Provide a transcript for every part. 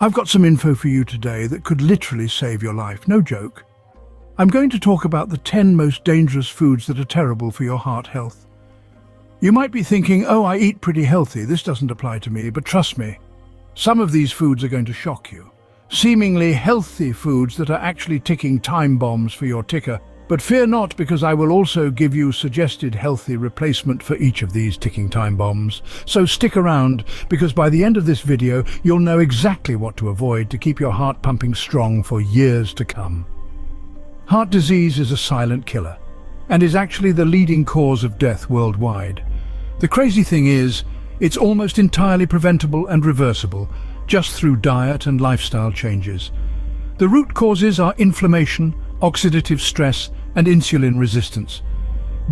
I've got some info for you today that could literally save your life, no joke. I'm going to talk about the 10 most dangerous foods that are terrible for your heart health. You might be thinking, oh, I eat pretty healthy, this doesn't apply to me, but trust me, some of these foods are going to shock you. Seemingly healthy foods that are actually ticking time bombs for your ticker. But fear not, because I will also give you suggested healthy replacement for each of these ticking time bombs. So stick around, because by the end of this video, you'll know exactly what to avoid to keep your heart pumping strong for years to come. Heart disease is a silent killer, and is actually the leading cause of death worldwide. The crazy thing is, it's almost entirely preventable and reversible, just through diet and lifestyle changes. The root causes are inflammation, oxidative stress, and insulin resistance.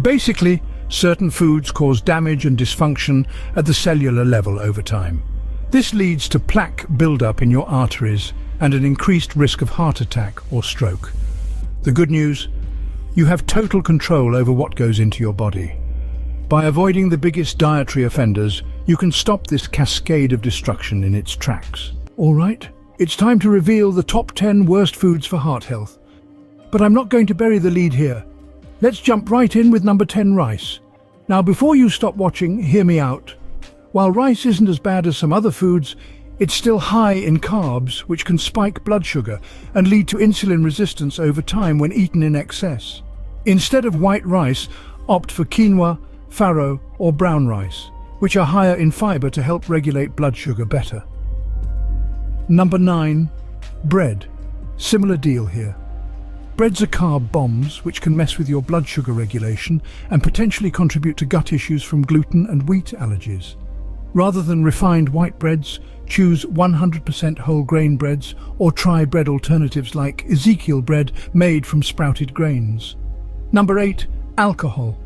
Basically, certain foods cause damage and dysfunction at the cellular level over time. This leads to plaque buildup in your arteries and an increased risk of heart attack or stroke. The good news? You have total control over what goes into your body. By avoiding the biggest dietary offenders, you can stop this cascade of destruction in its tracks. All right, it's time to reveal the top 10 worst foods for heart health. But I'm not going to bury the lead here. Let's jump right in with number 10, rice. Now, before you stop watching, hear me out. While rice isn't as bad as some other foods, it's still high in carbs, which can spike blood sugar and lead to insulin resistance over time when eaten in excess. Instead of white rice, opt for quinoa, farro, or brown rice, which are higher in fiber to help regulate blood sugar better. Number 9, bread. Similar deal here. Breads are carb bombs which can mess with your blood sugar regulation and potentially contribute to gut issues from gluten and wheat allergies. Rather than refined white breads, choose 100% whole grain breads or try bread alternatives like Ezekiel bread made from sprouted grains. Number 8, alcohol.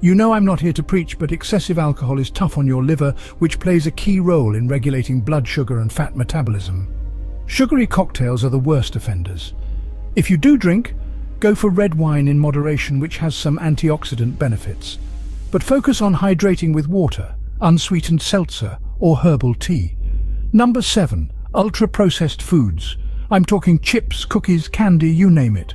You know I'm not here to preach, but excessive alcohol is tough on your liver, which plays a key role in regulating blood sugar and fat metabolism. Sugary cocktails are the worst offenders. If you do drink, go for red wine in moderation, which has some antioxidant benefits. But focus on hydrating with water, unsweetened seltzer, or herbal tea. Number 7, ultra-processed foods. I'm talking chips, cookies, candy, you name it.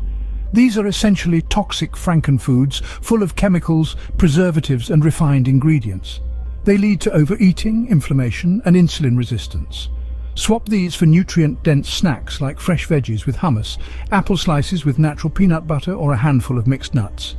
These are essentially toxic frankenfoods full of chemicals, preservatives, and refined ingredients. They lead to overeating, inflammation, and insulin resistance. Swap these for nutrient-dense snacks like fresh veggies with hummus, apple slices with natural peanut butter, or a handful of mixed nuts.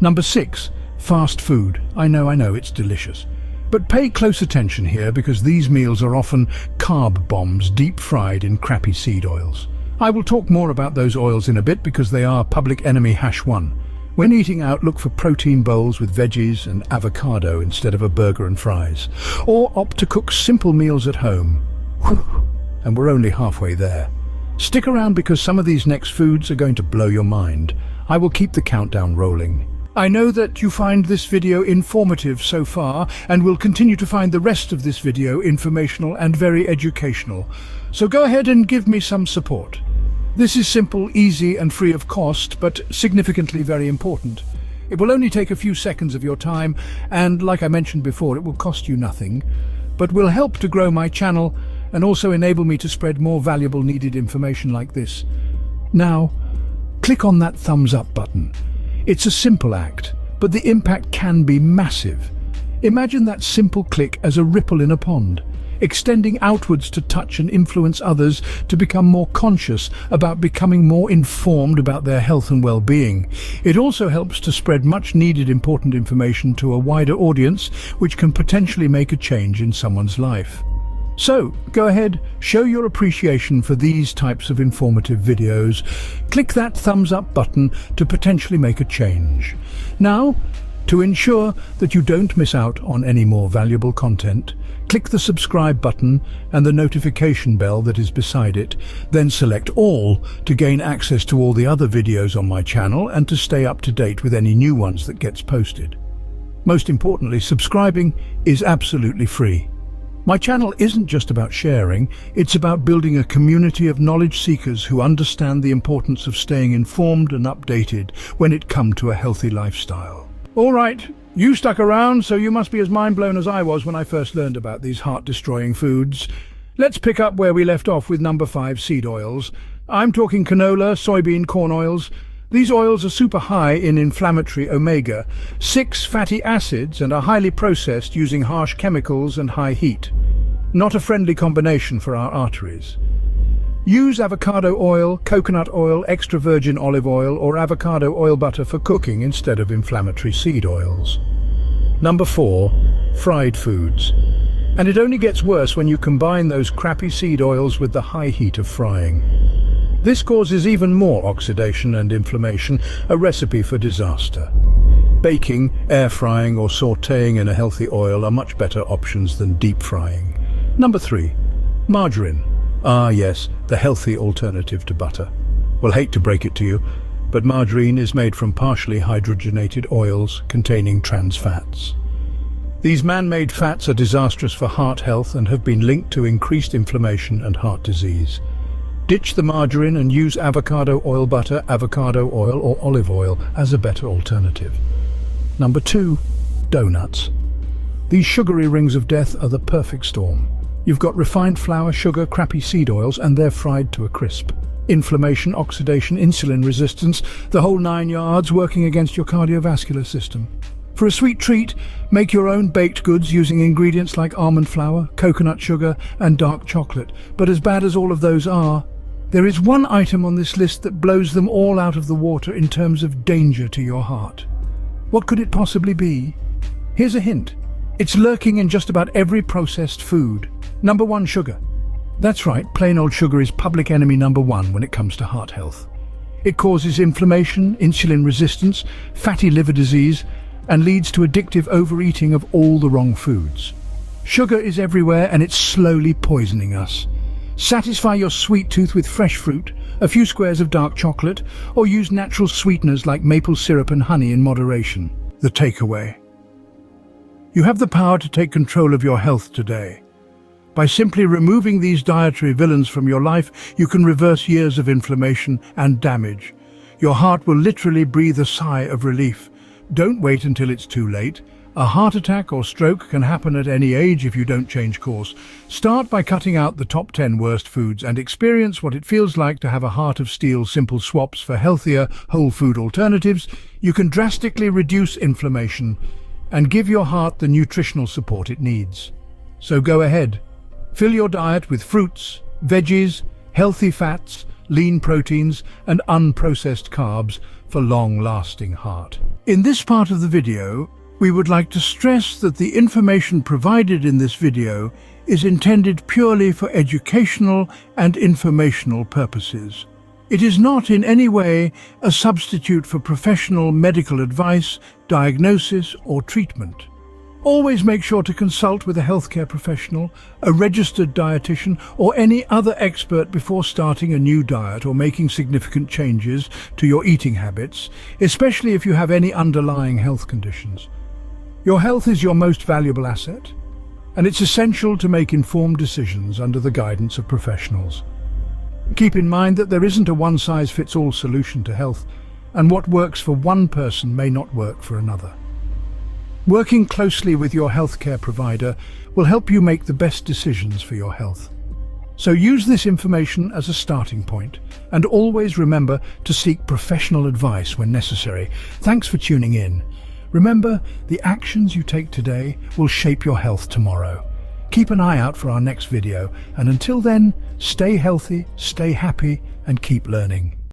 Number 6, fast food. I know, it's delicious. But pay close attention here, because these meals are often carb bombs deep-fried in crappy seed oils. I will talk more about those oils in a bit, because they are public enemy #1. When eating out, look for protein bowls with veggies and avocado instead of a burger and fries. Or opt to cook simple meals at home. And we're only halfway there. Stick around, because some of these next foods are going to blow your mind. I will keep the countdown rolling. I know that you find this video informative so far, and will continue to find the rest of this video informational and very educational. So go ahead and give me some support. This is simple, easy, and free of cost, but significantly very important. It will only take a few seconds of your time, and like I mentioned before, it will cost you nothing, but will help to grow my channel and also enable me to spread more valuable needed information like this. Now, click on that thumbs up button. It's a simple act, but the impact can be massive. Imagine that simple click as a ripple in a pond, extending outwards to touch and influence others to become more conscious about becoming more informed about their health and well-being. It also helps to spread much needed important information to a wider audience, which can potentially make a change in someone's life. So, go ahead, show your appreciation for these types of informative videos. Click that thumbs up button to potentially make a change. Now, to ensure that you don't miss out on any more valuable content, click the subscribe button and the notification bell that is beside it, then select all to gain access to all the other videos on my channel and to stay up to date with any new ones that gets posted. Most importantly, subscribing is absolutely free. My channel isn't just about sharing, it's about building a community of knowledge seekers who understand the importance of staying informed and updated when it comes to a healthy lifestyle. All right, you stuck around, so you must be as mind blown as I was when I first learned about these heart-destroying foods. Let's pick up where we left off with number 5, seed oils. I'm talking canola, soybean, corn oils. These oils are super high in inflammatory omega-6 fatty acids and are highly processed using harsh chemicals and high heat. Not a friendly combination for our arteries. Use avocado oil, coconut oil, extra virgin olive oil or avocado oil butter for cooking instead of inflammatory seed oils. Number 4, fried foods. And it only gets worse when you combine those crappy seed oils with the high heat of frying. This causes even more oxidation and inflammation, a recipe for disaster. Baking, air frying or sautéing in a healthy oil are much better options than deep frying. Number 3, margarine. Ah yes, the healthy alternative to butter. Well, hate to break it to you, but margarine is made from partially hydrogenated oils containing trans fats. These man-made fats are disastrous for heart health and have been linked to increased inflammation and heart disease. Ditch the margarine and use avocado oil butter, avocado oil or olive oil as a better alternative. Number 2, donuts. These sugary rings of death are the perfect storm. You've got refined flour, sugar, crappy seed oils, and they're fried to a crisp. Inflammation, oxidation, insulin resistance, the whole 9 yards working against your cardiovascular system. For a sweet treat, make your own baked goods using ingredients like almond flour, coconut sugar, and dark chocolate. But as bad as all of those are, there is one item on this list that blows them all out of the water in terms of danger to your heart. What could it possibly be? Here's a hint. It's lurking in just about every processed food. Number 1, sugar. That's right, plain old sugar is public enemy number 1 when it comes to heart health. It causes inflammation, insulin resistance, fatty liver disease, and leads to addictive overeating of all the wrong foods. Sugar is everywhere and it's slowly poisoning us. Satisfy your sweet tooth with fresh fruit, a few squares of dark chocolate, or use natural sweeteners like maple syrup and honey in moderation. The takeaway. You have the power to take control of your health today. By simply removing these dietary villains from your life, you can reverse years of inflammation and damage. Your heart will literally breathe a sigh of relief. Don't wait until it's too late. A heart attack or stroke can happen at any age if you don't change course. Start by cutting out the top 10 worst foods and experience what it feels like to have a heart of steel. Simple swaps for healthier, whole food alternatives. You can drastically reduce inflammation and give your heart the nutritional support it needs. So go ahead. Fill your diet with fruits, veggies, healthy fats, lean proteins, and unprocessed carbs for long-lasting heart. In this part of the video, we would like to stress that the information provided in this video is intended purely for educational and informational purposes. It is not in any way a substitute for professional medical advice, diagnosis, or treatment. Always make sure to consult with a healthcare professional, a registered dietitian, or any other expert before starting a new diet or making significant changes to your eating habits, especially if you have any underlying health conditions. Your health is your most valuable asset, and it's essential to make informed decisions under the guidance of professionals. Keep in mind that there isn't a one-size-fits-all solution to health, and what works for one person may not work for another. Working closely with your healthcare provider will help you make the best decisions for your health. So use this information as a starting point, and always remember to seek professional advice when necessary. Thanks for tuning in. Remember, the actions you take today will shape your health tomorrow. Keep an eye out for our next video, and until then, stay healthy, stay happy, and keep learning.